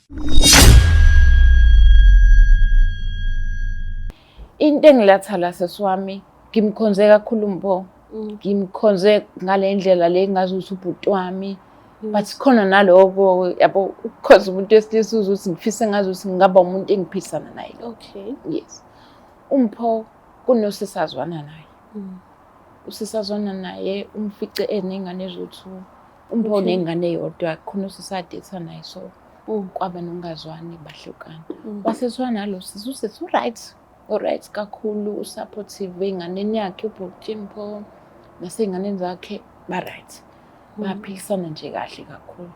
Into engiletha la sesiwami ngimkhonze kakhulu Mpho. Ngimkhonze ngale ndlela le ngazi ukuthi ubhuti wami. But khona naloko yabo ukukhoza umuntu wesilisa ukuthi ngifise ngazi ukuthi ngingaba umuntu engiphisana naye. Okay. Yes. Mpho kunosisazwana naye. Usisazwana naye umfice enengane ezothu. Mpho nengane eyodwa khona usisadetha naye so kwaba nongazwani bahlukana. Wasezwana nalo sisu right. Alright kakhulu supportive enganeni yakhe ubhuti Mpho naseyinganeni zakhe ba right. Baphikisana nje kahle kakhulu.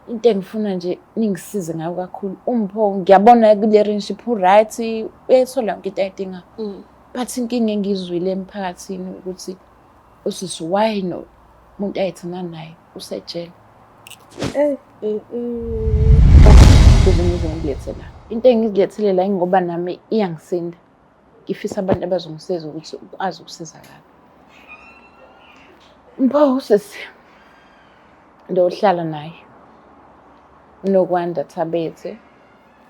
Into engifuna nje ningisize ngayo kakhulu Mpho ngiyabona kule relationship right uyayithola yonke into ayidinga. But inkinga engizwile emphakathini ukuthi usisi why no umuntu ayithina naye usejele. Kuze ngizongilethela. Into engizilethele la ngoba nami iyangisinda. Ngifisa abantu abazongisiza ukuthi ukwazi ukusizakala. Mpho usisi ndohlala naye. Nokwanda Thabethe.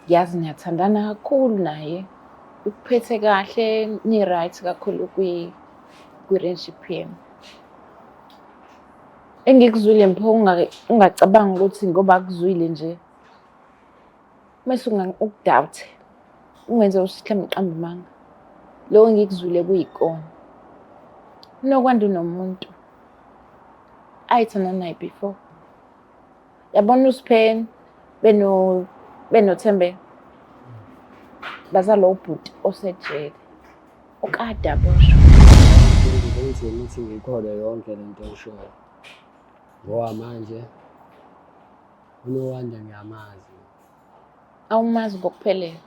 Ngiyazi niyathandana kakhulu naye. Ukuphethe kahle ni right kakhulu relationship yenu. Engikuzwile Mpho ungacabanga ukuthi ngoba akuzwile nje. Mase ukudoubt. Ungenze usihlamba iqamba manga. Lo ngikuzwile kuyikona. Nokwanda nomuntu ayithana naye before. Yabona uSiphen benoThembe bazalo ubhuti osejele. Okade aboshwa. Ngithi ukuthi ngikhole yonke lento eshoyo. Ngoba manje uNowanda ngiyamazi. Awumazi ngokuphelele.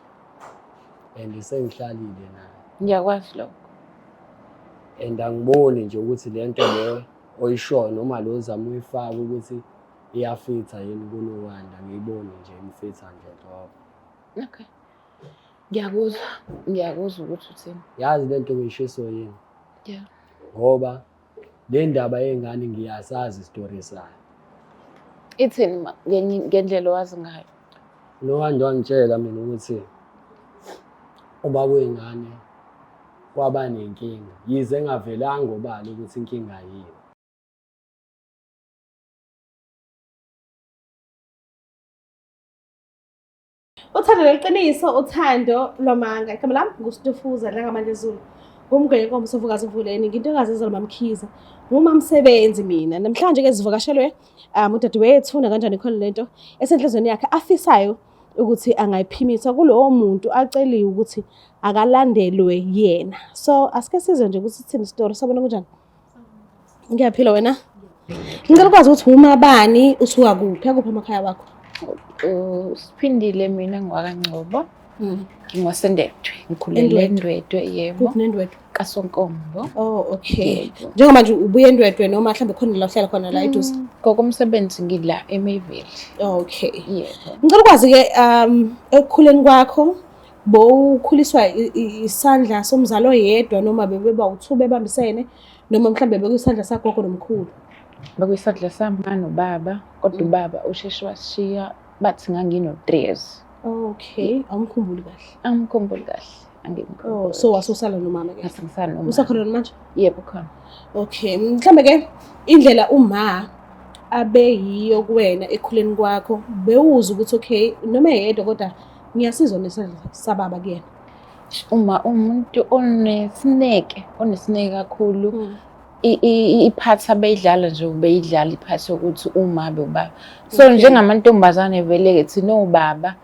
And sengihlalile naye. Ngiyakwazi lokho. And angiboni nje ukuthi lento leyo oyishoyo noma lo zama uyifaka ukuthi iyafitha yini kuNowanda ngiyiboni nje imfitha nje ngoba. Okay. Ngiyakuzwa ukuthi uthini. Yazi lento ngishiso yini? Yeah. Ngoba le ndaba yengane ngiyasazi istory sayo. Ithini ngendlela owazi ngayo. Nowanda wangitshela mina ukuthi ubaba wengane kwaba nenkinga yize engavelanga obala ukuthi inkinga yini. Uthando leqiniso, uthando lwamanga. Igama lami nguStufuza la ngamanje Zulu. Ngumngane komsovukazi Mvuleni, ngintokazi eZalwa Mkhiza. Ngumamsebenzi mina. Namhlanje ke sivakashelwe udadewethu kanjani khona lento esenhlizweni yakhe afisayo ukuthi angayiphimisa kulowo muntu aceliwe ukuthi akalandelwe yena. So asike sizwe nje ukuthi sithini story sabona kanjani. Ngiyaphila wena? Ngicela ukwazi ukuthi uma bani usuka kuphi akuphi emakhaya wakho? Siphindile mina ngwakaNgcobo. Ngingwasendedwe. Ngikhulele eNdwedwe yebo. Kuphi neNdwedwe? Kasonkombo. Oh okay. Njengoba manje ubuye eNdwedwe noma mhlambe khona la uhlala khona la eduze. Ngokomsebenzi ngila eMayville. Okay. Yebo. Ngicela ukwazi ke ekukhuleni kwakho bowukhuliswa isandla somzalo oyedwa noma bebeba uthu bebambisene noma mhlambe bekuyisandla sagogo nomkhulu. Bekuyisandla sami nobaba kodwa ubaba usheshe washiya bathi ngangino 3 years. Okay, awumkhumbuli kahle. Angikhumbuli kahle. Angikhumbuli. Oh, so wasusala nomama ke? Ngasala nomama. Usakhona manje? Yebo khona. Okay, mhlambe ke indlela uma abe yiyo kuwena ekhuleni kwakho bewuza ukuthi okay noma yedwa kodwa ngiyasizwa nesandla sababa kuyena. Uma umuntu onesineke kakhulu iphathi abeyidlala nje ubeyidlala iphathi ukuthi uma bebaba. So njengamantombazane veleke thina obaba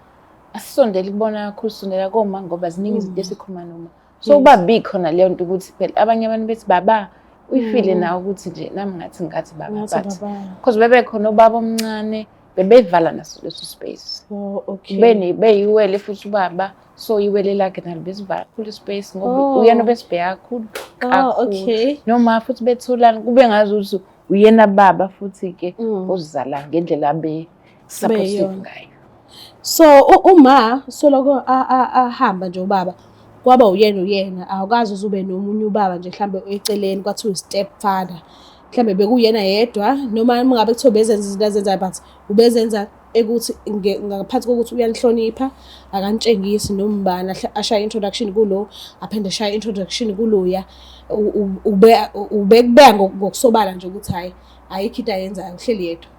asisondele kubona kakhulu sondela koma ngoba ziningi izinto esikhuluma noma. So ubabi khona leyo nto ukuthi phela abanye abantu bethi baba uyifile nawe ukuthi nje nami ngathi baba but because bebe khona ubaba omncane bebevala naso leso space. Oh okay. Beyiwele futhi ubaba so iwele lakhe nalo besivala full space ngoba uyena besibheka kakhulu. Oh okay. Noma futhi bethulana kube ngazi ukuthi uyena baba futhi ke ozizala ngendlela be supportive ngayo. So uma soloko ahamba nje ubaba kwaba uyena awukazi uzube nomunye ubaba nje mhlambe eceleni kwathiwa step father mhlambe bekuyena yedwa noma ngabe kuthiwa bezenza izinto azenzayo but ubezenza ekuthi ngaphansi kokuthi uyanihlonipha akanitshengisi noma ubani ashaya introduction kulo aphinde ashaya introduction kuloya ubekubeka ngokusobala nje ukuthi hayi ayikho into ayenzayo uhleli yedwa.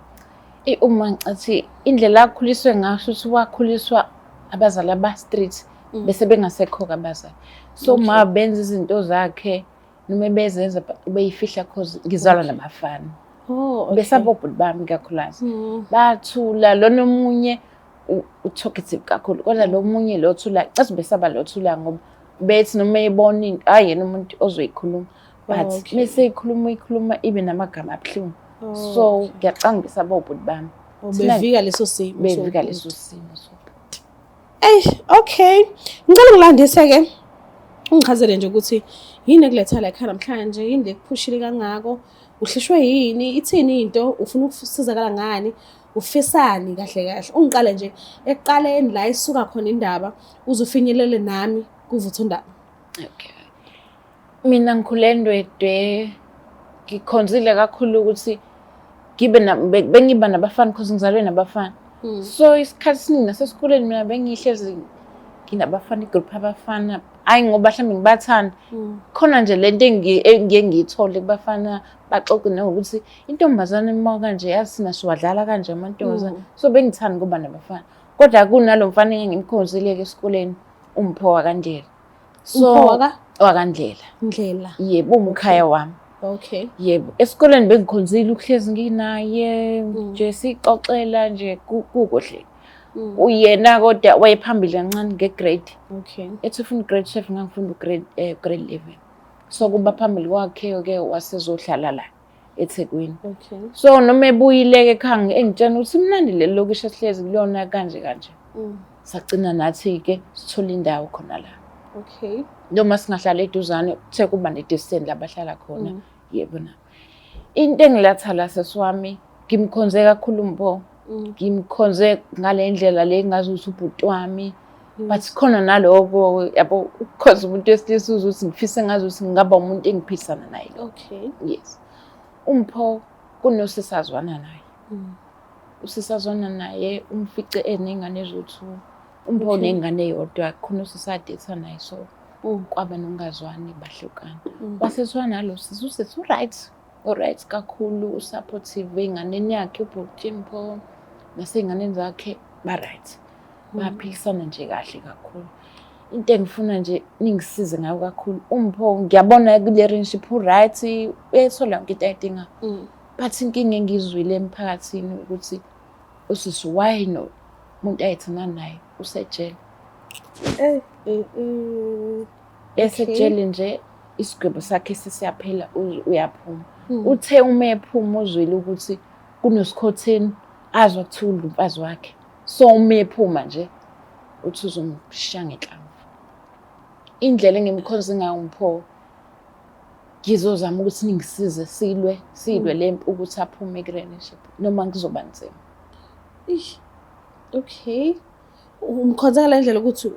Uma ngicathi indlela akhuliswe ngayo ukuthi wakhuliswa abazali aba-street bese bengasekho-ke abazali. So ma benza izinto zakhe noma bezenza beyifihla cause ngizalwa nabafana. Bese abobhuti bami kakhulukazi bathula lona omunye u-talkative kakhulu kodwa lo munye lo othula cathi besaba lo othula ngoba bethi noma ebona into hayi yena umuntu ozoyikhuluma but mase ikhuluma ibe namagama abuhlungu. So ngiyacanga besaba obhuti bami. Bevika leso simo. Bevika leso simo so. Okay. Ngicela ngilandise-ke ungichazele nje ukuthi yini ekuletha la ekhaya namhlanje, yini lekuphushile kangako, uhlishwe yini, ithini into, ufuna ukusizakala ngani, ufisani kahle kahle. Ungiqale nje ekuqaleni la isuka khona indaba uzufinyelele nami kuvutha indaba. Okay. Mina ngikhule ndwedwe ngikhonzile kakhulu ukuthi bengiba nabafana because ngizalwe nabafana. So isikhathi esiningi nasesikoleni mina bengihlezi nginabafana igroup abafana hayi ngoba mhlawumbe ngibathanda khona nje lento engiye ngiyithole kubafana baxoxe ngokuthi intombazane uma kanje yazi sina siwadlala kanje amantombazane. So bengithanda kuba nabafana kodwa kunalo mfana engimkhonzile-ke esikoleni uMpho wakandlela. So wakandlela. Ndlela. Yebo umkhaya wami. Okay. Yebo esikoleni bengikhonzile ukuhlezi nginaye nje sixoxela nje kukuhle. Uyena kodwa wayephambili kancane ngegrade. Okay. Ethi ufuna grade 7 ngangifunda grade 11. So kuba phambili kwakhe ke wasezohlala la eThekwini. Okay. So noma ebuyileke ekhaya engitshena ukuthi mnandi le lokishi esihlezi kulona kanje. Sagcina nathi ke sithola indawo khona la. Okay. Noma singahlala eduzane kuthe kuba ne-distance labahlala khona. Yebo na. Into engilatha la sesiwami ngimkhonze kakhulu uMpho. Ngimkhonze ngale ndlela le ngazi ukuthi ubhuti wami but khona naloko yabo ukukhoza umuntu wesilisa ukuthi ngifise ngazi ukuthi ngingaba umuntu engiphisana naye. Okay. Yes. uMpho kunosisazwana naye. Usisazwana naye umfice enengane ezothu. uMpho nengane eyodwa khona usisadetha naye so kwaba nongazwani bahlukana. Basethwa nalo sisu right. Alright kakhulu usupportive enganeni yakhe ubhuti Mpho nasey'nganeni zakhe ba-right. Bayaphilisana nje kahle kakhulu. Into engifuna nje ningisize ngayo kakhulu uMpho ngiyabona kule relationship u-right uyayithola yonke into ayidingayo. But inkinga engizwile emphakathini ukuthi usisi why no umuntu ayithanda naye usejele. Esejele nje isigwebo sakhe sesiyaphela uyaphuma. Uthe uma ephuma uzwile ukuthi kunosikhotheni azwa kuthula umfazi wakhe. So uma ephuma nje uthi uzomshiya ngenhlamvu. Indlela engimkhonza ngayo uMpho ngizozama ukuthi ningisize silwe lempi ukuthi aphume ku-relationship noma kuzoba nzima. Okay. Umkhonza ngale ndlela ukuthi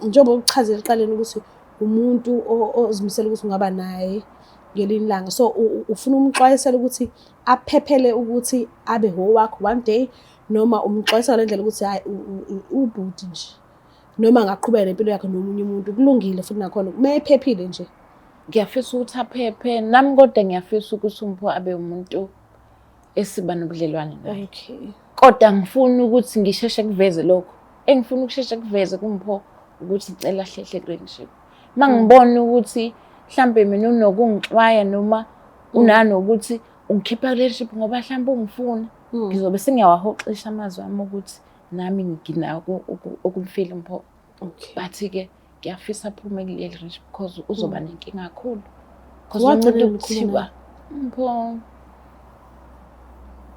njengoba uchaze eqaleni ukuthi umuntu ozimisela ukuthi ungaba naye ngelinye ilanga. So ufuna umxwayisela ukuthi aphephele ukuthi abe wakho one day noma umxwayisela ngale ndlela ukuthi hayi ubhuti nje noma angaqhubeka nempilo yakhe nomunye umuntu kulungile futhi nakhona uma ephephile nje. Ngiyafisa ukuthi aphephe nami kodwa ngiyafisa ukuthi uMpho abe umuntu esiba nobudlelwane naye. Okay. Kodwa ngifuna ukuthi ngisheshe kuveze lokho. Engifuna ukusheshe kuveze kuMpho ukuthi ngicela hlehle ku-relationship. Mangibona ukuthi mhlambe mina unokungixwaya noma unanokuthi ungikhipha ku-relationship ngoba mhlambe ungifuna ngizobe sengiyawahoxisha amazwi ami ukuthi nami nginawo ukumfila uMpho. Okay. But-ke ngiyafisa aphume kule relationship because uzoba nenkinga kakhulu. Because umuntu kuthiwa Mpho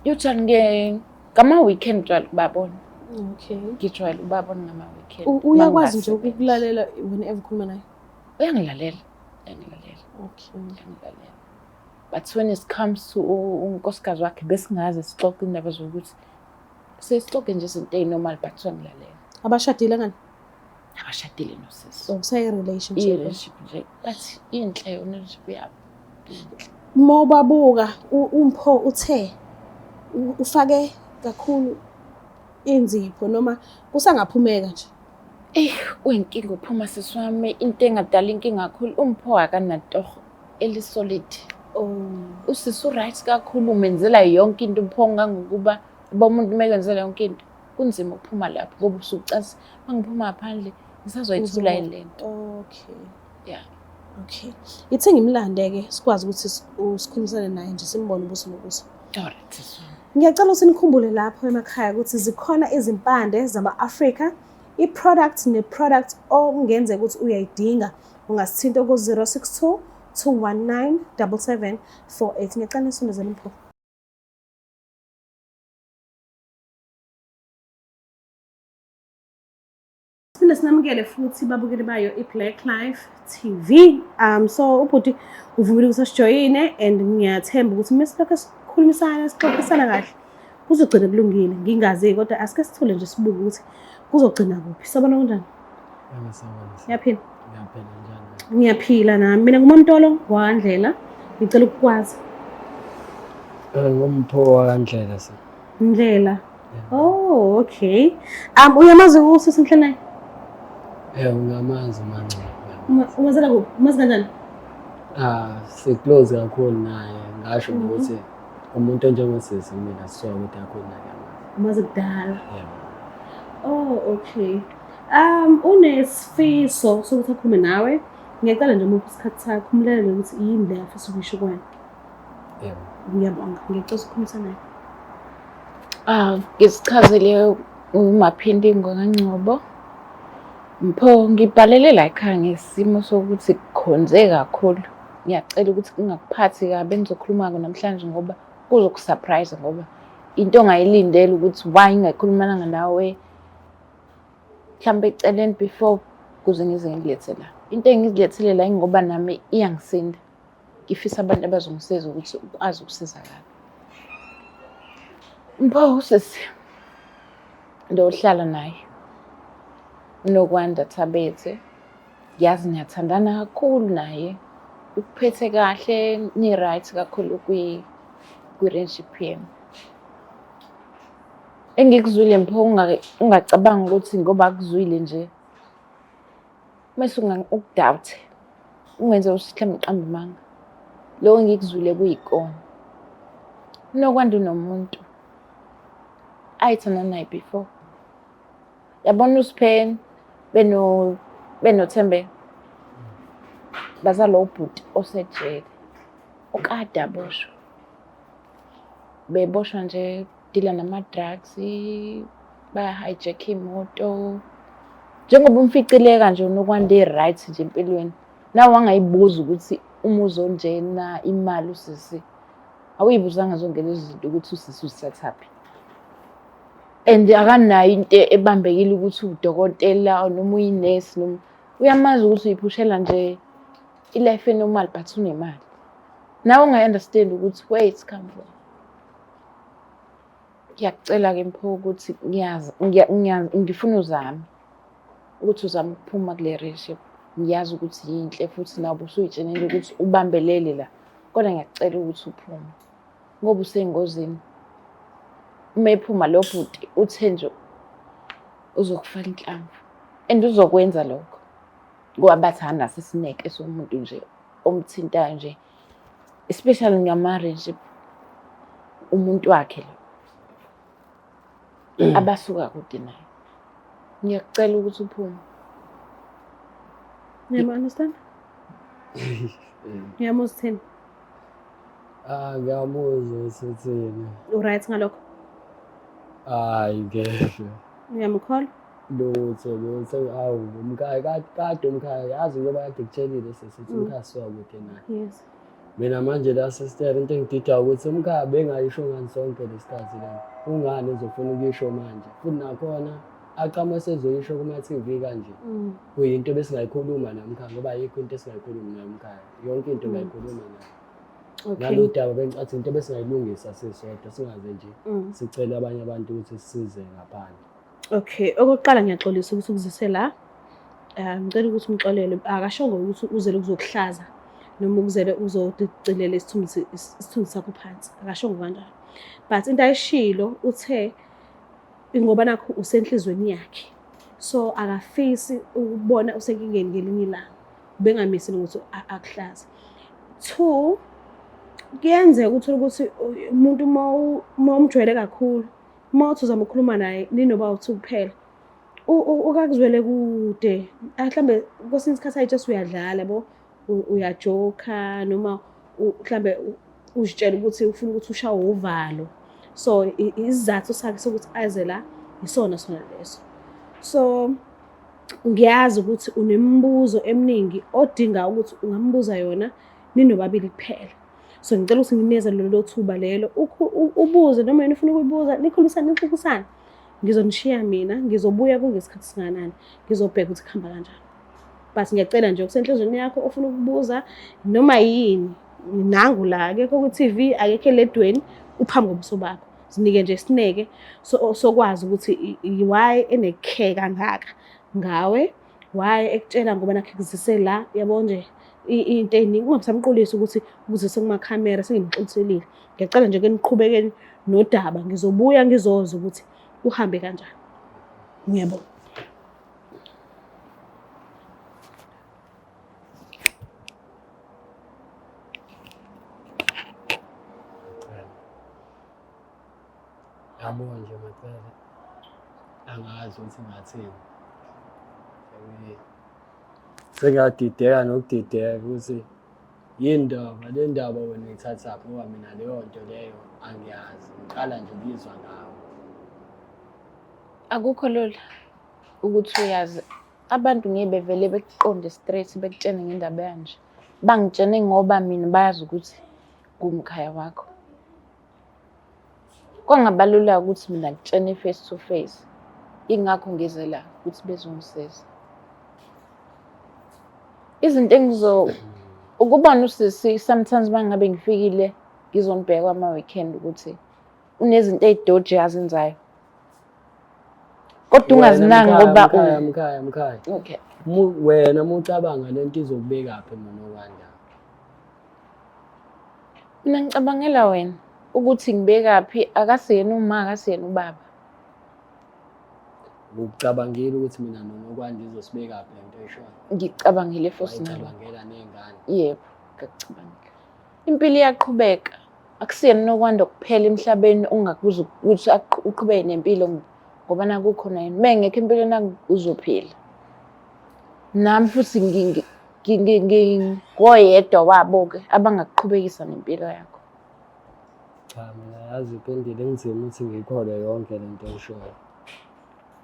uthande ngama-weekend jwayele ukubabona. Okay. Ngijwayele ukubabona ngama-weekend. Uyakwazi nje ukulalela whenever ukhuluma naye? Uyangilalela. Okay. Uyangilalela. But when it comes to unkosikazi wakhe besingaze sixoxe indaba zokuthi sesixoxe nje izinto ey'normal but uyangilalela. Abashadile ngani? Abashadile nosisi. Ukusaya-relationship. I-relationship nje but inhle yona relationship yabo. Uma ubabuka uMpho uthe ufake kakhulu inzipho noma kusangaphumeka nje? Uyinkinga uphuma sisi wami, into engadala inkinga kakhulu, umpho akanatoho elisolid. Usisi u-right kakhulu, umenzela yonke into umpho ngangokuba umuntu mekwenzela yonke into kunzima ukuphuma lapho ngoba usucasa mangiphuma ngaphandle ngisazoyithula ilento. Okay. Yeah. Okay. Ithi ngimlande-ke sikwazi ukuthi sikhulumisane naye nje simbone ubuso nobuso. Alright sisi wami. Ngiyacela ukuthi nikhumbule lapho emakhaya ukuthi zikhona izimpande zama-Afrika, i-product ne-product ongenzeka ukuthi uyayidinga ungasithinta ku-062 219 7748. Ngiyacela nisondezele Mpho. Siphinde sinamukele futhi babukeli bayo i-Black Life TV. So ubhuti uvumile ukuthi sijoyine and ngiyathemba ukuthi mesilokho sikhulumisana sixoxisana kahle kuzogcina kulungile. Ngingazi kodwa asike sithule nje sibuke ukuthi kuzogcina kuphi. Sabona kanjani? Ngiyaphila. Ngiyaphila njani? Ngiyaphila nami. Mina nguMamtolo waNdlela. Ngicela ukukwazi. Ngumpho waNdlela sir. Ndlela. Oh, okay. Uyamazi usisi Nhlanayi? Ngiyamazi mancane. Umazela kuphi? Umazi kanjani? Si-close kakhulu naye. Ngasho ukuthi umuntu onjengosisi mina sisoka ukuthi kakhulu naye. Umazi kudala. Yebo. Oh, okay. Unesifiso sokuthi akhulume nawe. Ngiyacela nje muphi isikhathi sakho umlelele ukuthi yini le afisa ukusho kuwena. Yebo. Ngiyabonga. Ngicela ukukhuluma naye. Ngisichazele uMaphindi ngokaNgcobo. Mpho ngibhalele la ekhaya ngesimo sokuthi kukhonze kakhulu. Ngiyacela ukuthi ngingakuphathi kabi engizokhuluma namhlanje ngoba kuzokusurprise ngoba into ongayilindele ukuthi why ngingakhulumananga nawe mhlambe eceleni before kuze ngize ngilethe la. Into engizilethele la ngoba nami iyangisinda. Ngifisa abantu abazongisiza ukuthi ukwazi ukusizakala. Mpho usisi ndohlala naye. Unokwanda Thabethe. Yazi ngiyathandana kakhulu naye. Ukuphethe kahle, ni right kakhulu kwi-relationship yenu. Engikuzwile Mpho ungacabanga ukuthi ngoba akuzwile nje. Mase ukudoubt. Ungenze usihlambe iqamba manga. Lo ngikuzwile kuyikona. Unokwanda unomuntu ayithanda naye before. Yabona uSipheni benoThembe bazalo ubhuti osejele okade aboshwa. Beboshwa nje dila nama-drugs, baya-hijack imoto. Njengoba umficileka nje unokwanda i-right nje empilweni. Nawe wangayibuza ukuthi umuzi onjena imali usisi. Awuyibuzanga zonke lezi zinto ukuthi usisi usithathaphi. And akanayo into ebambekile ukuthi udokotela noma uyinesi noma uyamazi ukuthi uyiphushela nje ilife enormal but unemali. Nawe ungayi-understand ukuthi where it's come from. Ngiyacela-ke Mpho ukuthi ngifuna uzame ukuthi uzame ukuphuma kule relationship. Ngiyazi ukuthi yinhle futhi nawe usuyitshenile ukuthi ubambelele la. Kodwa ngiyacela ukuthi uphume ngoba usengozini. Uma ephuma lo bhuti uthe nje uzokufaka inhlamvu and uzokwenza lokho ngoba bathanda nasesineke somuntu nje omthintayo nje especially ngama-relationship umuntu wakhe lo abasuka kude naye. Ngiyacela ukuthi uphume. Understand? Ngiyamuzwa. Ngiyamuzwa usithini. Uright ngalokho? Ngeke. Ngiyamkhola? Lutho umkhaya kade umkhaya yazi ngoba kade kutshelile sesithi umkhaya siwa kude naye. Yes. Mina manje la sister into engidida ukuthi umkhaya bengayisho ngani sonke lesikhathi la. Ungani uzofuna ukuyisho manje? Futhi nakhona aqhamuka sezoyisho kuma-TV kanje. Kuyinto besingayikhuluma namkhaya ngoba ayikho into esingayikhuluma nayo umkhaya. Yonke into ngayikhuluma nayo. Okay. Nalo daba bengicathi into besingayilungisa sisodwa singaze nje sicela abanye abantu ukuthi sisize ngaphandle. Okay, okokuqala ngiyaxolisa ukuthi ukuzise la. Ngicela ukuthi umxolele akashongo ukuthi uzele kuzokuhlaza noma ukuzele uzocilela isithunzi sakho phansi. Akashongo kanjalo. But into ayishilo uthe ngoba nakho usenhlizweni yakhe. So akafisi ukubona usenkingeni ngelinye ilanga. Bengamisi ukuthi akuhlaze. 2, kuyenzeka ukuthi umuntu uma umjwayele kakhulu, uma uthi uzama ukukhuluma naye ninoba uthi kuphela, ukakuzwele kude. Mhlambe kwesinye isikhathi just uyadlala yabo, uyajoka noma mhlambe uzitshela ukuthi ufuna ukuthi ushawe uvalo. So isizathu sakhe sokuthi aze la isona leso. So ngiyazi ukuthi unemibuzo eminingi odinga ukuthi ungambuza yona ninobabili kuphela. So ngicela ukuthi nginikeze lelo thuba lelo ubuze noma yena ufuna ukuyibuza, nikhulumisane. Ngizonishiya mina, ngizobuya kungesikhathi singanani, ngizobheka ukuthi kuhamba kanjani. But ngiyacela nje okusenhlizweni yakho ofuna ukubuza noma yini, nangu la akekho ku-TV, akekho eledweni, uphambi kobuso bakho. Sinike nje isineke sokwazi ukuthi why enekhe kangaka ngawe, why ekutshela ngoba nakho kuzise la, yabo nje into eziningi ungasamqolisi ukuthi ukuzise kumakhamera sengimxiniselile. Ngiyacela nje ke niqhubekeni nodaba, ngizobuya ngizoza ukuthi uhambe kanjani. Ngiyabonga. Yabo nje macela, angazi ukuthi ngathini. Sengiyadideka nokudideka ukuthi yindaba, le ndaba wena uyithathaphi ngoba mina leyo nto leyo angiyazi. Ngiqala nje ukuyizwa ngawo. Akukho lula ukuthi uyazi. Abantu bevele bekuqonde straight bekutshene ngendaba yanje. Bangitshene ngoba mina bayazi ukuthi kumkhaya wakho. Kwangabalula ukuthi mina ngitshene face to face. Ingakho ngize la ukuthi bezongisiza. Izinto ukubona usisi sometimes bangabe ngifikile ngizonibheka ama-weekend ukuthi unezinto ezidoji azenzayo. Kodwa ungazinaki ngoba mkhaya. Okay. Wena mucabanga lento izokubeka phi mina okwanda? Mina ngicabangela wena ukuthi ngibekaphi, akasiyena uma, akasiyena ubaba. Ucabangile ukuthi mina nokwanda izosibeka phi lento eshoyo? Ngicabangile futhi nalo. Ngicabangela nengane. Yebo, ngicabangile. Impilo iyaqhubeka. Akusiyena nokwanda kuphela emhlabeni ongakuza ukuthi uqhubeke nempilo ngoba nakukhona yini. Mengekho empilweni uzophila. Nami futhi ngoyedwa wabo ke abangakuqhubekisa nempilo yakho. Cha mina yazi ipendile ngizima ukuthi ngikholwe yonke lento eshoyo.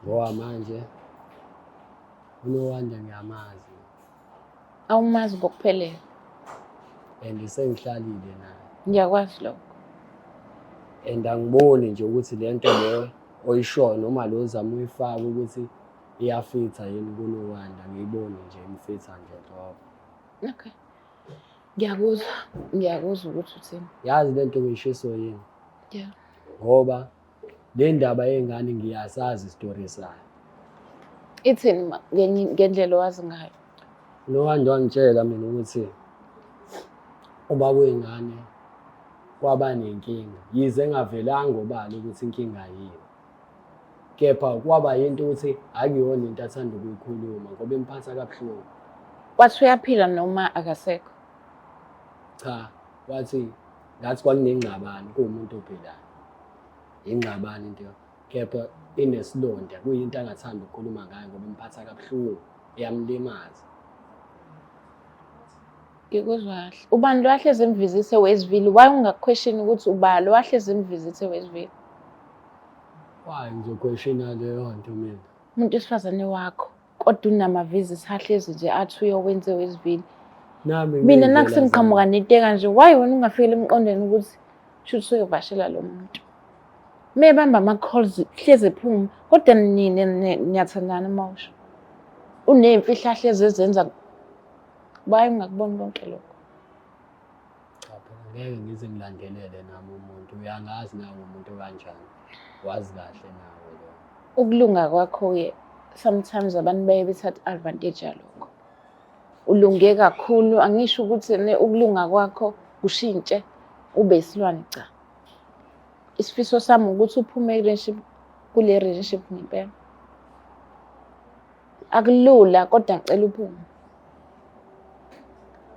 Ngoba manje unokwanda ngiyamazi. Awumazi ngokuphelele. And sengihlalile naye. Ngiyakwazi lokho. And angiboni nje ukuthi lento leyo oyishoyo noma lo zama uyifaka ukuthi iyafitha yini kunokwanda, ngiyiboni nje imfitha nje ngoba. Okay. Ngiyakuzwa ukuthi uthini. Yazi lento kuyishiso yini? Yeah. Ngoba le ndaba yengane ngiyasazi isitori sayo. Ithini ngendlela owazi ngayo? Nokwanda wangitshela mina ukuthi ubaba wengane kwaba nenkinga, yize engavelanga obala ukuthi inkinga yini. Kepha kwaba yinto ukuthi akuyona into athanda ukuyikhuluma ngoba imphatha kabuhlungu. Wathi uyaphila noma akasekho? Cha, wathi ngathi kwakunengxabano kuwumuntu ophilayo. Ingxabano into kepha inesilonda, kuyinto angathanda ukukhuluma ngayo ngoba imphatha kabuhlungu, iyamlimaza. Ngikuzwa kahle. Ubani lo wahleze emvisithe wezivili? Why ungakuquestion ukuthi ubani lo wahleze emvisithe wezivili? Why ngizoquestiona leyo nto mina? Umuntu wesifazane wakho kodwa unama-visits ahlezi nje athi uyowenze wezivili. Mina nakusengiqhamuka neteka nje, why wena ungafikeli emqondweni ukuthi shuthi uyovashela lo muntu? Mebamba ama-calls hleze ephuma kodwa niyathandana mawusho. Unemfihlo ahleze ezenza. Why ungakuboni konke lokho? Cha phela ngeke ngize ngilandelele nami umuntu, uyangazi nawe umuntu kanjani. Wazi kahle nawe lo. Ukulunga kwakho-ke sometimes abantu baye bethatha advantage yalokho. Ulunge kakhulu, angisho ukuthi ukulunga kwakho kushintshe ube isilwane cha. Isifiso sami ukuthi uphume e-relationship kule relationship ngempela. Akulula kodwa ngicela uphume.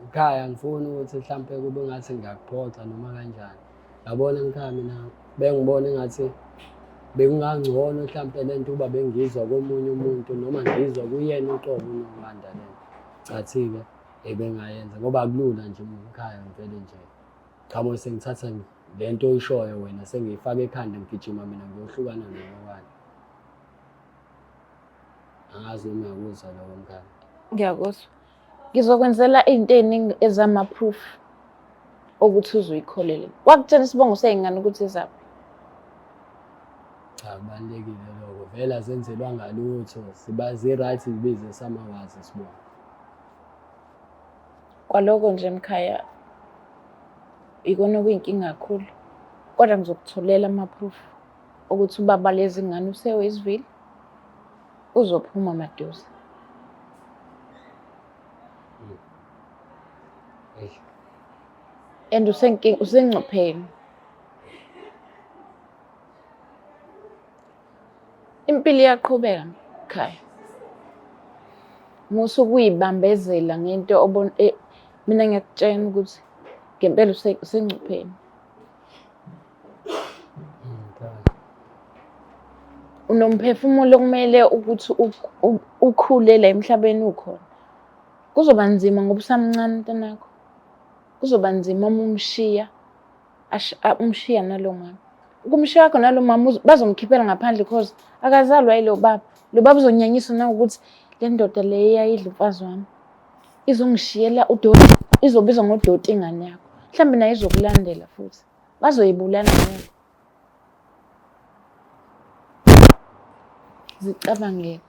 Ekhaya ngifuna ukuthi mhlampe kube ngathi ngiyakuphoxa noma kanjani. Yabona ngikhaya mina bengibona engathi bekungangcono mhlampe lento uba bengizwa komunye umuntu noma ngizwa kuyena uqobo uNokwanda lento. Cathi-ke ebengayenza ngoba akulula nje ekhaya ngivele nje. Cha mose ngithatha lento oyishoyo wena sengiyifaka ekhanda ngigijima mina ngiyohlukana noNokwanda. Angazi uma yakuzwa lokho mkhaya. Ngiyakuzwa. Ngizokwenzela izinto eziningi ezama-proof ukuthi uzoyikholelwa. Wakutshela isibongo sey'ngane ukuthi ezaphi? Cha kubalulekile lokho vele azenzelwanga lutho siba zi-right zibize samawazi sibona. Kwaloko nje mkhaya ikona kuyinkinga kakhulu. Kodwa ngizokutholela ama-proof ukuthi ubaba lezi ngane usewezivile uzophuma maduze. And usengcupheni. Impilo iyaqhubeka ekhaya. Musu kuyibambezela ngento mina ngiyakutshela ukuthi ngempela usengcupheni. Unomphefumulo okumele ukuthi ukhule la emhlabeni ukhona. Kuzoba nzima ngoba usamncane mntanakho. Kuzoba nzima uma umshiya nalo mama. Ukumshiya wakho nalo mama bazomkhiphela ngaphandle because akazalwa yilo baba. Lo baba uzonyanyiswa nangokuthi le ndoda le iyayidla umfazi wami. Izongishiyela udoti, izobizwa ngodoti ingane yakho. Mhlambe naye izokulandela futhi. Bazoyibulala naye. Zicabangele.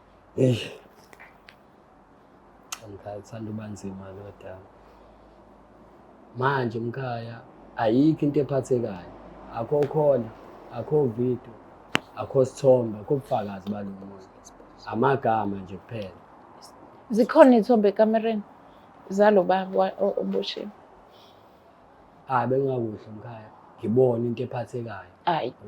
Mkhaya uthanda uba nzima lo dama. Manje mkhaya ayikho into ephathekayo. Akho khona, akho video, akho sithombe, akho ubufakazi balo muntu. Amagama nje kuphela. Zikhona izithombe ekamereni zalo baba oboshiwe. Bengakuhle mkhaya. Ngibona into ephathekayo.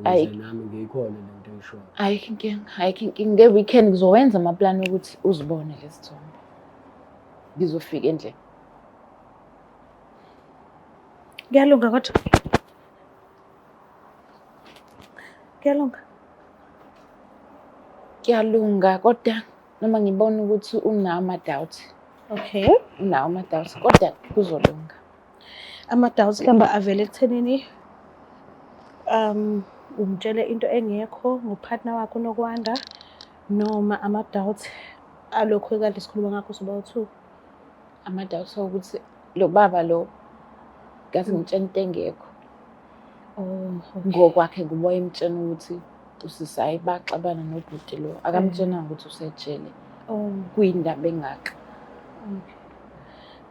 Ukuze nami ngiyikhole lento oyishoyo. Ayikho inkinga. Nge-weekend ngizowenza amaplani ukuthi uzibone lezi thombe. Ngizofika endlini. Kuyalunga kodwa. Kuyalunga kodwa noma ngibona ukuthi unawo ama-doubt. Okay. Unawo ama-doubt kodwa kuzolunga. Ama-doubts kamba avele ekuthenini umtshele into engekho ngopartner wakho uNokwanda noma ama-doubts alokho ekade sikhuluma ngakho soba u2. Ama-doubts ukuthi lo baba lo ngathi ngitshela into engekho. Ngokwakhe kuboya emtshela ukuthi usisayi baxabana nobhuti lo. Akamtshela ukuthi usejele. Kuyindaba engaka.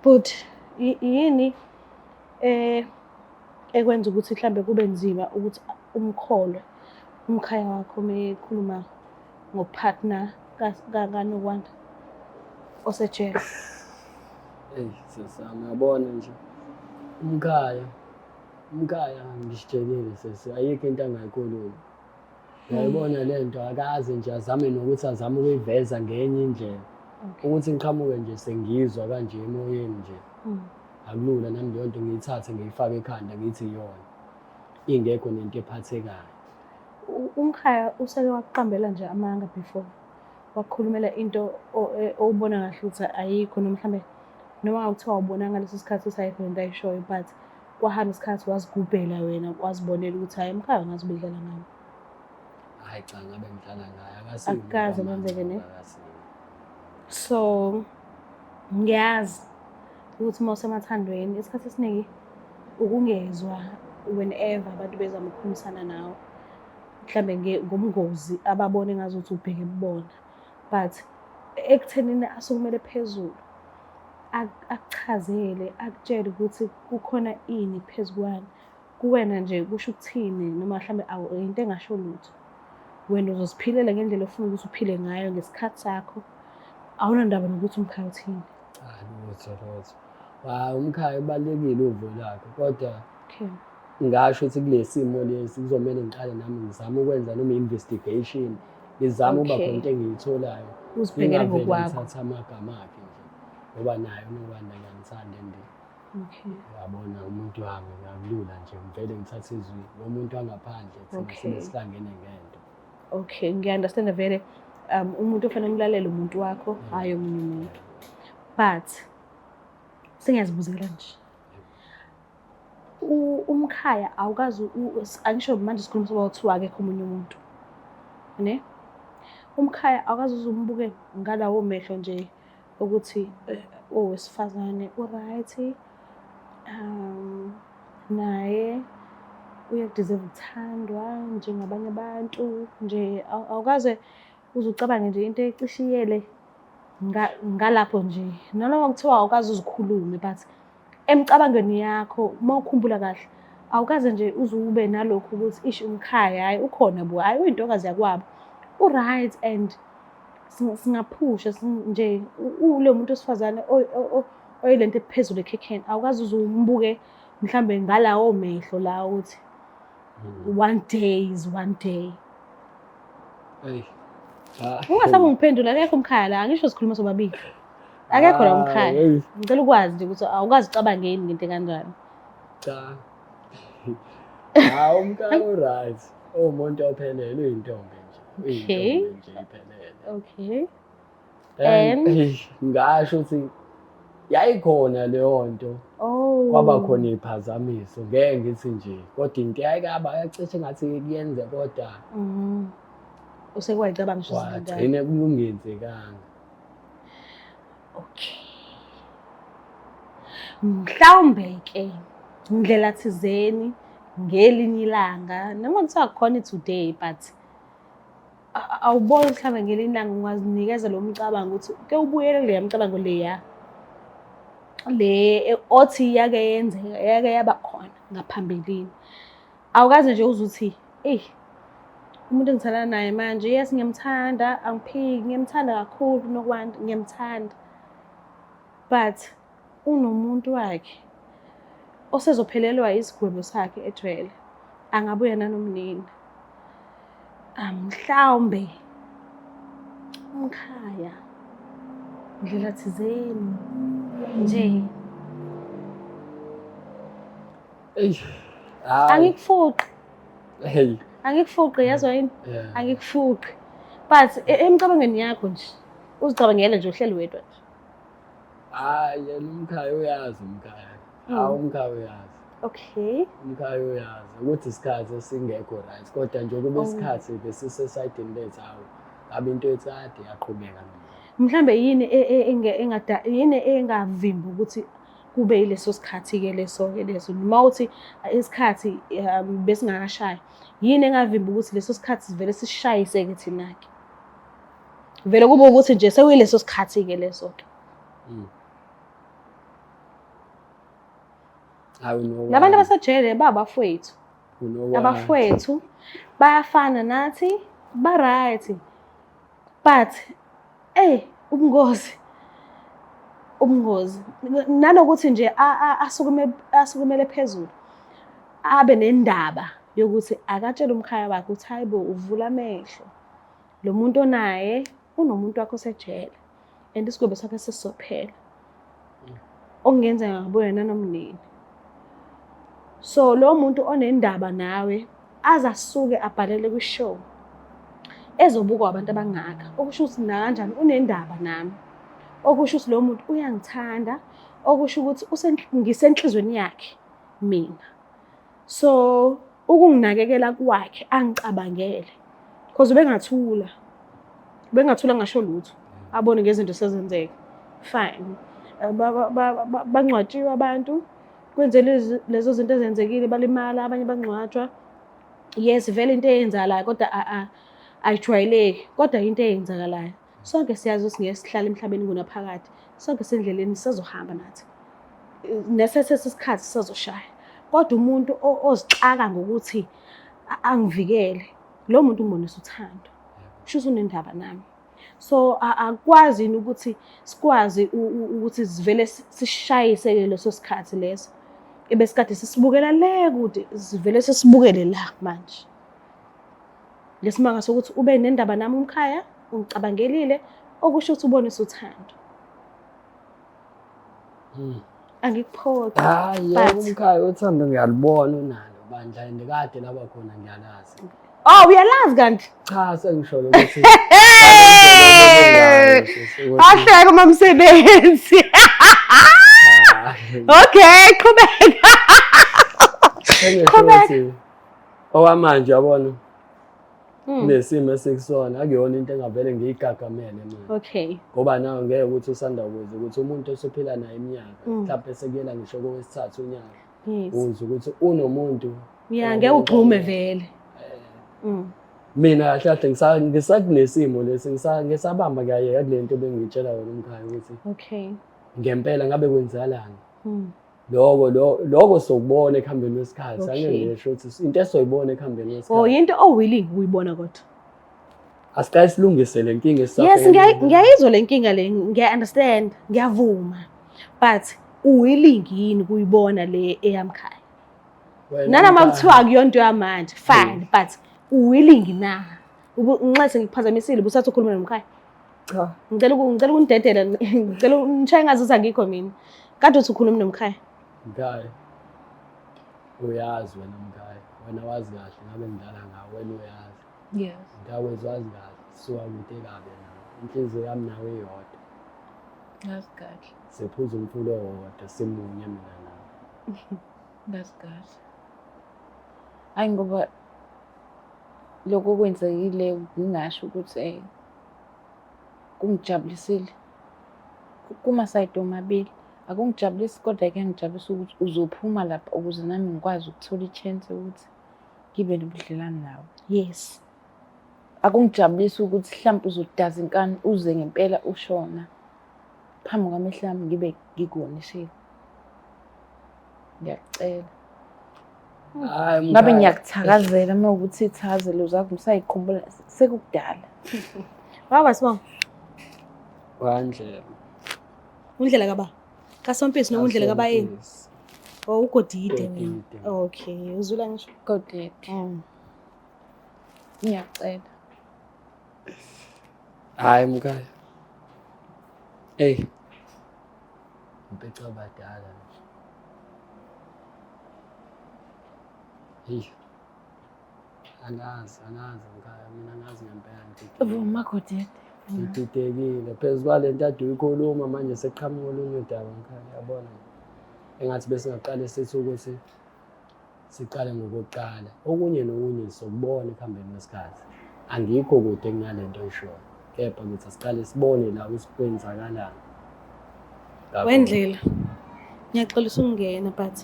But yini ekwenza ukuthi mhlambe kube nzima ukuthi umkholwe umkhaya wakho mekhuluma ngopartner kaNokwanda osejele? Sesami uyabona nje. Umkhaya ngisitshelile sesi ayikho into angayikhuluma. Uyayibona lento akaze nje azame nokuthi azame ukuyiveza ngenye indlela. Ukuthi ngiqhamuke nje sengizwa kanje emoyeni nje. Akulula nami leyo nto ngiyithathe ngiyifake ekhanda ngithi iyona. Ingekho nento ephathekayo. Umkhaya useke wakuqambela nje amanga before. Wakukhulumela into obona kahle ukuthi ayikho noma mhlambe noma ngakuthiwa ubona ngaleso sikhathi usayikho lento ayishoyo but kwahamba isikhathi wazigubhela wena wazibonela ukuthi hayi umkhaya ngazi ubedlala ngami. Hayi cha ngabe ngidlala ngaye akaze kwenzeke ne. So ngiyazi ukuthi uma usemathandweni isikhathi esiningi ukungezwa whenever abantu bezama ukukhulumisana nawe mhlambe ngobungozi ababone ngazuthi ubheke kubona but ekuthenini asukumele phezulu akuchazele akutshele ukuthi kukhona ini phezukwani kuwena nje kusho ukuthini noma mhlambe into engasho lutho. Wena uzosiphilela ngendlela ofuna ukuthi uphile ngayo ngesikhathi sakho. Awunandaba nokuthi umkhaya uthini. Lutho. Umkhaya ubalulekile uvo lakhe kodwa ngasho ukuthi kulesimo lesi kuzomela ngiqale nami ngizame ukwenza noma investigation ngizame uba Okay. khona into engiyitholayo Uzibhekele ngingavele ngokwakho. ngithathe amagama akhe nje ngoba naye unobanda ngiyamthanda and Okay. yabona umuntu wami ngakulula nje ngivele ngithathe izwi nomuntu wangaphandle thina Okay. sibe sihlangene ngento. Okay, ngiya-understand vele umuntu ofanele umlalele umuntu wakho, hayi omunye umuntu. But sengiyazibuzela nje. Umkhaya awukazi angisho manje sikhuluma soba kuthiwa akekho omunye umuntu. Ne? Umkhaya awukazi uzumbuke ngalawo mehlo nje ukuthi owesifazane u-right, naye uyadeserve ukuthandwa njengabanye abantu nje awukaze uzucabange nje into ecishiyele ngalapho nje noma kuthiwa awukaze uzikhulume but emcabangweni yakho uma ukhumbula kahle awukaze nje uzube nalokhu ukuthi ish umkhaya hayi ukhona bo hayi uyintokazi yakwabo u-right and singaphusha nje ule muntu osifazane oyilento ephezulu ekhekheni awukaze uzumbuke mhlambe ngalawo mehlo la ukuthi one day is one day. Hey. Ungasabe ngiphendula akekho umkhaya la angisho sikhuluma sobabili. Akekho la umkhaya. Ngicela ukwazi nje ukuthi awukazi ucabangeni ngento kanjani. Cha. Umkhaya u-right. Umuntu ophelele uyintombi nje. Uyintombi nje iphelele. Okay. And ngasho ukuthi yayikhona leyo nto. Kwaba khona iphazamiso ngeke ngithi nje kodwa into yayikaba yacishe ngathi kuyenze kodwa usekwayicabanga nje izinto. wagcine kungenzekanga. Okay. Mhlawumbe ke indlela thizeni ngelinye ilanga noma kuthiwa khona today but awuboni mhlawumbe ngelinye ilanga ungazinikeza lo mcabango ukuthi ke ubuyele kule mcabango leya le othi yake yenzeka yake yaba khona ngaphambilini awukaze nje uzuthi umuntu engithandana naye manje yes ngiyamthanda angiphiki ngiyamthanda kakhulu nokwanda ngiyamthanda but unomuntu wakhe osezophelelwa isigwebo sakhe ejwele angabuya nanomnini mhlawumbe umkhaya ndlela thizeni nje angikufuqi angikufuqi yazwa yini angikufuqi but emcabangweni yakho nje uzicabangele nje uhleli wedwa nje yena umkhaya uyazi umkhaya umkhaya uyazi okay umkhaya uyazi ukuthi isikhathi esingekho right kodwa nje kube isikhathi besisesayidini lethu abe into etsade yaqhubeka mhlambe yini yini engavimba ukuthi kube yileso sikhathi ke leso noma uthi isikhathi besingakashayi yini engavimba ukuthi leso sikhathi sivele sishayise ke thina ke vele kube ukuthi nje sekuyileso sikhathi ke leso ke labantu abasejele babafowethu abafowethu bayafana nathi ba right but ubungozi nanokuthi nje asukumele phezulu abe nendaba yokuthi akatshela umkhaya wakhe ukuthi hayibo uvula amehlo lo muntu onaye unomuntu wakhe osejele and isigwebo sakhe sesizophela okungenzeka ngabuye nanomnini so lo muntu onendaba nawe azasuke abhalele kwishow ezobukwa abantu abangaka okusho ukuthi na kanjani unendaba nami okusho ukuthi lo muntu uyangithanda okusho ukuthi ngisenhlizweni yakhe mina so ukunginakekela kwakhe angicabangele because bengathula ngasho lutho abone ngezinto sezenzeka fine bangcwatshiwe abantu kwenze lezo zinto ezenzekile balimala abanye bangcwatshwa yes vele into eyenzakalayo kodwa ayijwayeleki kodwa into eyenzakalayo sonke siyazi ukuthi ngeke sihlale emhlabeni kunaphakade sonke sendleleni sizohamba nathi nesesesikhathi sizoshaya kodwa umuntu ozixaka ngokuthi angivikele lo muntu ngibonisa uthando kusho unendaba nami so akwazi ukuthi sikwazi ukuthi sivele sishayise leso sikhathi leso ebesikade sisibukela le kude sivele sesibukele la manje. Lesimanga sokuthi ube nendaba nami umkhaya ungicabangelile okusho ukuthi ubonisa uthando. Angikuphoqi. Hayi yebo umkhaya uthando ngiyalibona unalo bandla and kade laba khona ngiyalazi. Oh uyalazi kanti? Cha sengisho ukuthi Ahleka mamsebenzi. Okay, qhubeka. Sengisho okwamanje yabona nesimo esikusona akuyona into engavele ngiyigagamele manje. Okay. Ngoba nawe ngeke ukuthi usanda ukuze ukuthi umuntu osophila naye iminyaka mhlawumbe sekuyela ngisho kowesithathu unyaka. Yes. Uze ukuthi unomuntu Yeah, ngeke ugxume vele. Mina kahle kahle ngisakunesimo lesi ngisabamba kayeka kulento bengitshela wena umkhaya ukuthi Okay. ngempela ngabe kwenzakalani. Lokho sokubona ekuhambeni kwesikhathi angeke ngisho ukuthi into esoyibona ekuhambeni kwesikhathi. Oh into willing uyibona kodwa. Asikayi silungise le nkinga esisapho. Yes, ngiyayizwa le nkinga le, ngiya-understand, ngiyavuma. But willing yini kuyibona le eyamkhaya? Nanoma kuthiwa akuyonto yamanje, fine, but willing na? Nxa sengiphazamisile busathi ukhuluma nomkhaya. Cha. Ngicela ungidedela, ngicela ungishaye ngazuza ngikho mina. Kade uthi ukhuluma nomkhaya. Mkhaya. Uyazi wena mkhaya. Wena wazi kahle ngabe ngidala ngawe wena uyazi. Yes. Ngawezwa wazi kahle. Suka kude kabe nawe. Inhliziyo yami nawe iyodwa. That's good. Sephuza umfulo owodwa simunye mina nawe. That's good. Hayi ngoba lokho kwenzekile ngingasho ukuthi kungijabulisile. Kuma side omabili akungijabulisi kodwa ke ngijabulisa ukuthi uzophuma lapha ukuze nami ngikwazi ukuthola ichance ukuthi ngibe nobudlelwane nawe. Yes. Akungijabulisi ukuthi mhlawumbe uzodaza inkani uze ngempela ushona phambi kwamehlo ami ngibe ngikuwonisile. Ngiyacela. Hayi Ngabe ngiyakuthakazela uma ukuthi ithakazelo zakho ngisayikhumbula sekukudala. Baba sibonga. Wandlela. Undlela kaba. Kasompisi noma undlela kaba yini? Oh ugodide mina. Okay, uzula ngisho. Godide. Ngiyacela. Hayi mkhaya. Mpethu abadala. Angazi mkhaya mina angazi ngempela Vuma Godide. ngididekile phezu kwalento ade uyikhuluma manje seqhamuka olunye udaba mkhaya yabona engathi bese ngaqala sithi ukuthi siqale ngokuqala okunye nokunye sokubona ekuhambeni kwesikhathi angikho kude kunalento oyishoyo kepha ngithi asiqale sibone la usikwenzakalani Wendlela. Ngiyaxolisa ukungena but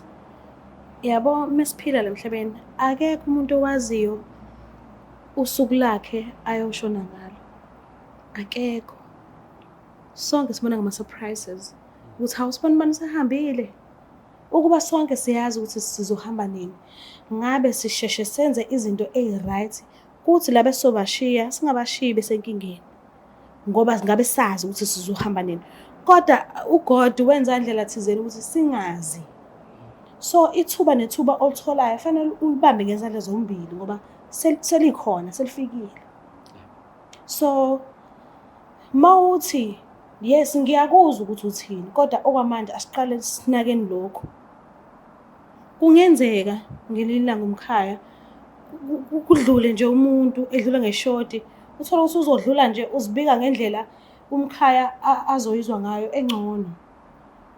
yabo mesiphila emhlabeni akekho umuntu owaziyo usuku lakhe ayoshona ngalo. Akekho. Sonke sibona ngama surprises. Ukuthi awusiboni bani sehambile. Ukuba sonke siyazi ukuthi sizohamba nini. Ngabe sisheshe senze izinto eziright kuthi labe sobashiya singabashiyi besenkingeni. Ngoba ngabe sazi ukuthi sizohamba nini. Kodwa uGod wenza indlela thizeni ukuthi singazi. So ithuba nethuba oltholayo fanele ulibambe ngezandla zombili ngoba selikhona selifikile. So mawuthi yes ngiyakuzwa ukuthi uthini kodwa okwamanje asiqale sinakeni lokho. Kungenzeka ngelilanga umkhaya kudlule nje umuntu edlula ngeshoti uthola ukuthi uzodlula nje uzibika ngendlela umkhaya azoyizwa ngayo engcono.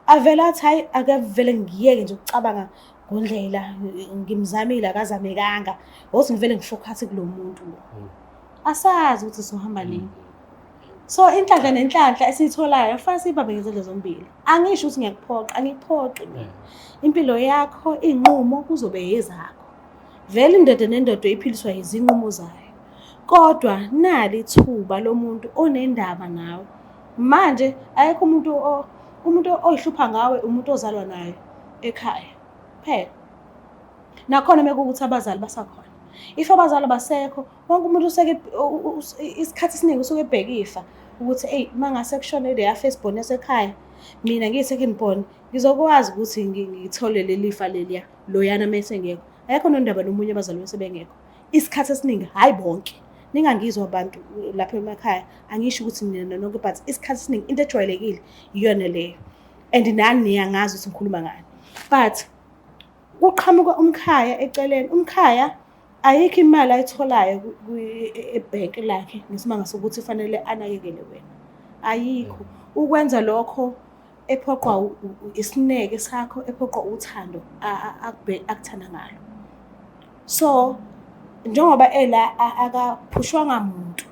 Avela athi hayi akavele ngiyeke nje ukucabanga ngondlela ngimzamile akazamekanga ukuthi ngivele ngifocus kulo muntu lo. Asazi ukuthi sohamba nini. So inhlanhla nenhlanhla esitholayo fanele sibambe ngezandla zombili. Angisho ukuthi ngiyakuphoqa, angiphoqi mina. Impilo yakho inqumo kuzobe yezakho. Vele indoda nendoda iphiliswa izinqumo zayo. Kodwa nali ithuba lomuntu onendaba nawe. Manje ayikho umuntu oyihlupha ngawe umuntu ozalwa naye ekhaya. Phela. Nakhona mekuthi abazali basakhona. If abazali basekho, wonke umuntu useke isikhathi esiningi usuke ebheka ifa ukuthi mangase kushone le firstborn yasekhaya mina ngiyi-second born ngizokwazi ukuthi ngithole leli fa leliya loyana mese ngekho. Ayekho nondaba nomunye abazali bese bengekho. Isikhathi esiningi hayi bonke. Ningangizwa abantu lapha emakhaya angisho ukuthi nina nonke but isikhathi esiningi into ejwayelekile iyona leyo. And nani niyangazi ukuthi ngikhuluma ngani. But kuqhamuka umkhaya eceleni. Umkhaya ayikho imali ayitholayo ebhenki lakhe ngesimanga sokuthi fanele anakekele wena. Ayikho. Ukwenza lokho ephoqwa isineke sakho, ephoqwa uthando akuthanda ngalo. So njengoba akaphushwanga muntu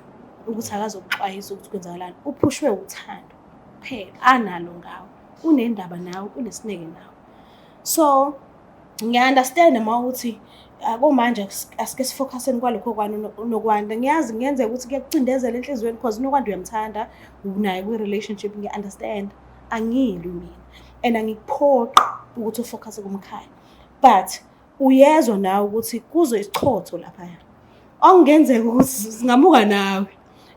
ukuthi akazokuxwayisa ukuthi kwenzakalani, uphushwe uthando phela analo ngawo. Unendaba nawe, unesineke nawe. So ngiya-understand uma ukuthi akomanje asike sifocuseni kwalokho nokwanda. Ngiyazi ngiyenzeka ukuthi kuyakucindezela enhlizweni because nokwanda uyamthanda, unaye kwi-relationship, ngiya-understand. Angilwi mina and angikuphoqi ukuthi ufocuse kumkhaya. But uyezwa nawe ukuthi kuzo isichotho laphaya. Okungenzeka ukuthi singamuka nawe.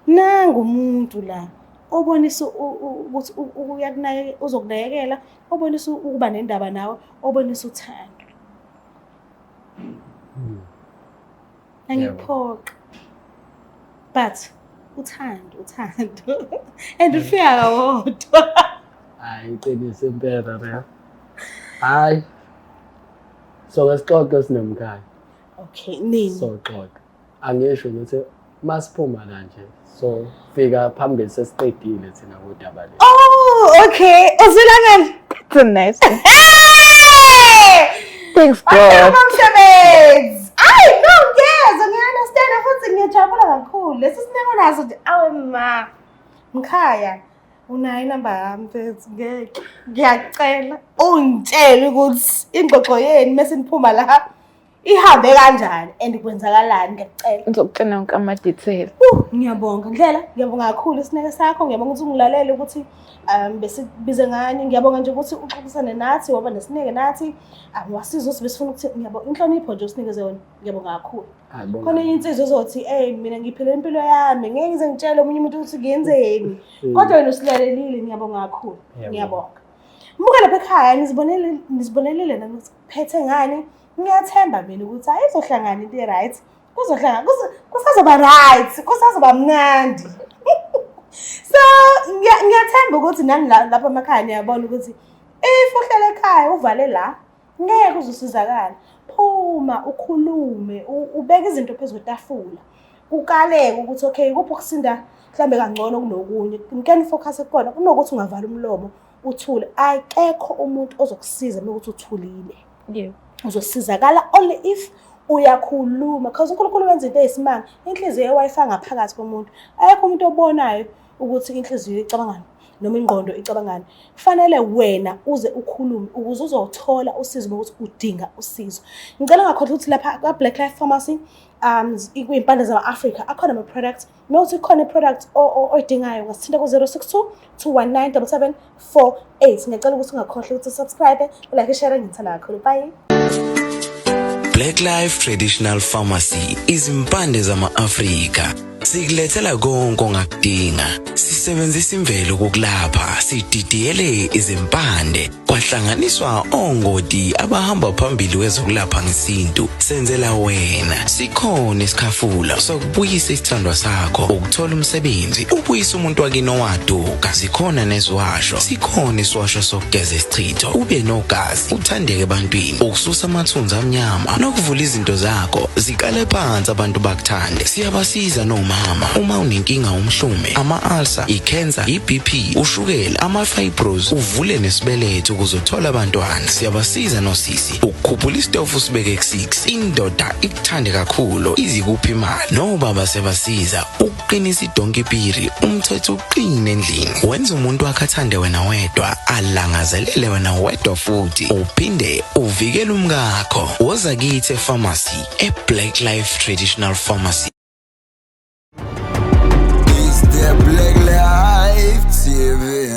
Nangu umuntu la obonisa ukuthi uyakunakekela, uzokunakekela, obonisa ukuba nendaba nawe, obonisa uthando. Angiphoqi. But uthando. And ufika wodwa. Hayi iqinise impela la. Hayi. So lesixoxo sinemkhaya. Okay, nini? So xoxa. Angisho ukuthi masiphuma la nje. So fika phambili sesitedile thina kodaba le. Oh, okay. Uzilangani? That's nice. Thanks, God. Umsebenzi. Ay, no, ngiyeza, ngiya-understand futhi ngiyajabula kakhulu. Lesi sineko naso nje awe ma. Mkhaya, unayo inamba yami mfethu, ngiyacela ungitshele ukuthi ingxoxo yeni mase niphuma la ihambe kanjani and kwenzakalani, ngiyacela. Ngizokutshela yonke ama-detail. Ngiyabonga Ndlela, ngiyabonga kakhulu isineke sakho, ngiyabonga ukuthi ungilalele ukuthi besibize ngani, ngiyabonga nje ukuthi uxoxisane nathi, waba nesineke nathi, wasiza ukuthi besifuna ukuthi ngiyabonga inhlonipho nje usinikeze yona, ngiyabonga kakhulu. Khona insizwe ezothi mina ngiphila impilo yami, ngeke ngize ngitshele omunye umuntu ukuthi ngiyenzeni. Kodwa wena usilalelile, ngiyabonga kakhulu. Ngiyabonga. Mbuka lapha ekhaya nizibonelele nami ukuthi phethe ngani. Ngiyathemba mina ukuthi ayizohlangana into right. Kuzohlangana kusazoba right, kusazoba mnandi. So ngiyathemba ukuthi nani lapha emakhaya niyabona ukuthi if uhlala ekhaya uvale la ngeke uzosizakala. Phuma ukhulume, ubeke izinto phezu kwetafula. Ukaleke ukuthi okay kuphi okusinda mhlambe kangcono kunokunye. Ngeke focus ekona kunokuthi ungavala umlomo uthule. Akekho umuntu ozokusiza ukuthi uthulile. Yebo. Uzosizakala only if uyakhuluma because uNkulunkulu wenza into eyisimanga. Inhliziyo eWi-Fi ngaphakathi komuntu. Ayekho umuntu obonayo ukuthi inhliziyo icabangani noma ingqondo icabangani. Kufanele wena uze ukhulume ukuze uzothola usizo ukuthi udinga usizo. Ngicela ngakhohle ukuthi lapha kwa Black Life Pharmacy ikwimpande zama-Africa akhona ama-products. Nothi khona i-product oyidingayo ngasithinta ku-062 219 7748. Ngiyacela ukuthi ungakhohle ukuthi subscribe, like, share, ngithanda kakhulu. Bye. Black Life Traditional Pharmacy izimpande zama-Afrika. Sikulethela konke ongakudinga. Sisebenzisa imvelo kokulapha, sididiyele izimpande, kwahlanganiswa ongoti abahamba phambili kwezokulapha ngesintu. Senzela wena. Sikhona isikhafula sokubuyisa isithandwa sakho, ukuthola umsebenzi, ubuyisa umuntu wakini owaduka. Sikhona nezwasho. Sikhona iswasho sokugeza isichitho, ube nogazi, uthandeke ebantwini, ukususa amathunzi amnyama, nokuvula izinto zakho zikale phansi abantu bakuthande. Siyabasiza noma uma unenkinga umhlume, ama-ulcer, i-cancer, i-BP, ushukela, ama-fibros, uvule nesibeletho ukuzothola abantwana. Siyabasiza nosisi ukukhuphula isitofu usibeke ku-6. Indoda ikuthande kakhulu izikuphi imali. Nobaba sebasiza ukuqinisa idonkipiri, umthetho uqine endlini. Wenza umuntu wakhe athande wena wedwa, alangazelele wena wedwa futhi uphinde uvikele umkakho. Woza kithi epharmacy, eBlack Life Traditional Pharmacy. Black Life TV.